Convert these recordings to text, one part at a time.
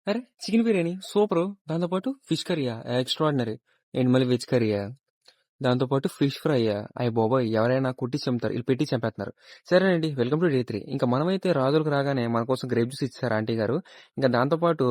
అరే! Chicken biryani super. దాంతో పాటు ఫిష్ కర్రీయా ఎక్స్ట్రార్డినరీ. ఏంటి మళ్ళీ వెజ్ కర్రీయా? దాంతో పాటు ఫిష్ ఫ్రైయా? అయ్య బాబోయ్! ఎవరైనా కొట్టి చంపుతారు. ఈళ్ళు పెట్టి చంపేత్తన్నారు. సరేనండి. Welcome to day 3. ఇంక మనమైతే రాజులకు రాగానే మన కోసం గ్రేప్ జ్యూస్ ఇచ్చేసారు ఆంటీ గారు. ఇంక దాంతో పాటు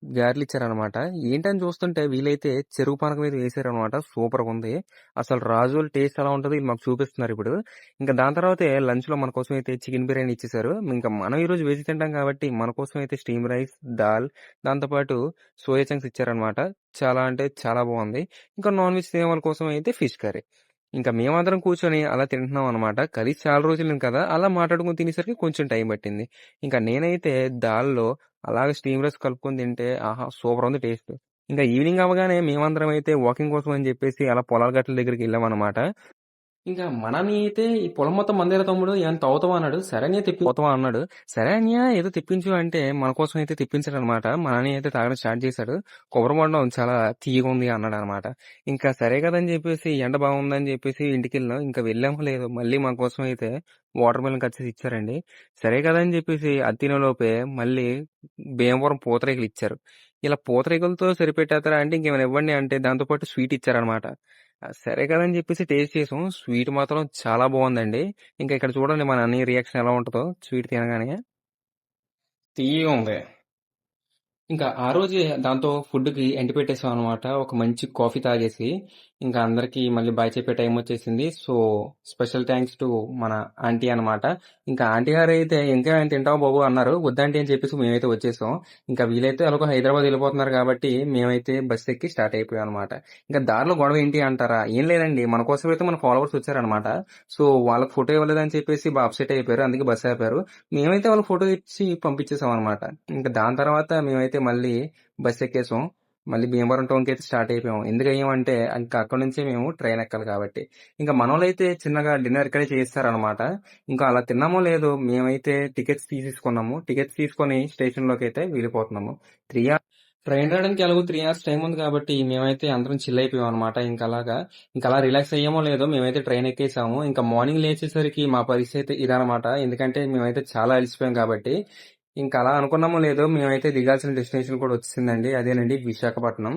గారెలిచ్చారనమాట. ఏంటని చూస్తుంటే వీళ్ళైతే చెరుకు పానకం మీద వేసారనమాట. సూపర్‌గుంది. అసలు రాజుల టేస్ట్ ఎలా ఉంటదో ఈళ్ళు మాకు చూపిస్తున్నారిప్పుడు. ఇంక దాని తర్వాతే లంచ్‌లో మన కోసం అయితే చికెన్ బిర్యానీ ఇచ్చేసారు. ఇంక మనం ఈరోజు వెజ్ తింటాం కాబట్టి మన కోసం అయితే స్టీమ్ రైస్, దాల్ దాంతో పాటు సోయా చంక్స్ ఇచ్చారనమాట. చాలా అంటే చాలా బావుంది. ఇంకా నాన్ వెజ్ తినే వాళ్ళ కోసం అయితే ఫిష్ కర్రీ. ఇంకా మేమందరం కూర్చొని అలా తింటున్నాం అనమాట. కలిసి చాలా రోజులైంది కదా! అలా మాట్లాడుకొని తినేసరికి కొంచెం టైం పట్టింది. ఇంకా నేనైతే దాల్‌లో అలాగే స్టీమ్ రైస్ కలుపుకొని తింటే ఆహా! సూపరుంది టేస్ట్. ఇంకా ఈవినింగ్ అవ్వగానే మేమందరం అయితే వాకింగ్ కోసం అని చెప్పేసి అలా పొలాల గట్ల దగ్గరికెళ్ళామనమాట. ఇంకా మనని అయితే ఈ పొలం మొత్తం మందేరా తమ్ముడు ఏమన్నా తాగుతావా అన్నాడు. సరే అన్నయ్య పోతావా అన్నాడు. సరే అన్నయ్య ఏదో తెప్పించు అంటే మన కోసం అయితే తెప్పించాడనమాట. మా అన్నయ్య అయితే తాగడం స్టార్ట్ చేశాడు. కొబ్బరి బొండం చాలా తియ్యగుంది అన్నాడనమాట. ఇంకా సరే కదని చెప్పేసి ఎండ బాగుందని చెప్పేసి ఇంటికెళ్ళాం. ఇంకా వెళ్ళామో లేదో మళ్ళీ మా కోసం అయితే వాటర్ మిలన్ కట్ చేసి ఇచ్చారండి. సరే కదా అని చెప్పేసి అది తినేలోపే మళ్ళీ భీమవరం పూతరేకులు ఇచ్చారు. ఇలా పూతరేకులతో సరిపెట్టేత్తారా అంటే ఇంకేమైనా ఇవ్వండి అంటే దాంతో పాటు స్వీట్ ఇచ్చారనమాట. సరే కదని చెప్పేసి టేస్ట్ చేసాం. స్వీట్ మాత్రం చాలా బావుందండి. ఇంకా ఇక్కడ చూడండి మా అన్నయ్య రియాక్షన్ ఎలా ఉంటదో స్వీట్ తినగానే. తియ్యగుంది. ఇంకా ఆ రోజే దాంతో ఫుడ్‌కి ఎండ పెట్టేసామనమాట. ఒక మంచి కాఫీ తాగేసి, ఇంకా అందరికీ మళ్ళీ బాయ్ చెప్పే టైమొచ్చేసింది. సో, స్పెషల్ థాంక్స్ టు మన ఆంటీ అనమాట. ఇంకా ఆంటీ గారైతే "ఇంకా ఏమైనా తింటావా బాబు" అన్నారు. వద్దాంటీ అని చెప్పేసి మేమైతే వచ్చేసాం. ఇంకా వీళ్ళైతే ఎలాగో హైదరాబాద్ ఎళ్ళిపోతున్నారు కాబట్టి, మేమైతే బస్ ఎక్కి స్టార్ట్ అయిపోయామనమాట. ఇంకా దారిలో గొడవ ఏంటి అంటారా? ఏం లేదండి. మన కోసమైతే మన ఫాలోవర్స్ వచ్చారనమాట. సో, వాళ్ళకి ఫోటో ఇవ్వలేదని చెప్పేసి అప్సెట్ అయిపోయారు. అందుకే బస్ ఆపారు. మేమైతే వాళ్ళకి ఫోటో ఇచ్చి పంపించేసామనమాట. ఇంకా దాని తర్వాత మేమైతే మళ్ళీ బస్ ఎక్కేసాం. మళ్ళీ భీమవరం టౌన్‌కైతే స్టార్ట్ అయిపోయాం. ఎందుకయ్యామంటే ఇంకా అక్కడి నుంచే మేము ట్రైన్ ఎక్కాలి కాబట్టి. ఇంకా మనోళ్ళైతే చిన్నగా డిన్నర్ ఇక్కడే చేసేసారనమాట. ఇంకా అలా తిన్నామో లేదో మేమైతే టికెట్స్ తీసేసుకున్నాము. టికెట్స్ తీసుకొని స్టేషన్‌లోకైతే వెళ్ళిపోతున్నాము. 3 అవర్స్ ట్రైన్ రావడానికి ఎలాగో 3 అవర్స్ టైం ఉంది కాబట్టి మేమైతే అందరం చిల్ అయిపోయామనమాట. ఇంకలా రిలాక్స్ అయ్యామో లేదో మేమైతే ట్రైన్ ఎక్కేసాము. ఇంకా మార్నింగ్ లేచేసరికి మా పరిస్థితి అయితే ఇదనమాట. ఎందుకంటే మేమైతే చాలా అలసిపోయాం కాబట్టి. ఇంకా అలా అనుకున్నామో లేదో మేమైతే దిగాల్సిన డెస్టినేషన్ కూడా వచ్చేసిందండి. అదేనండి విశాఖపట్నం.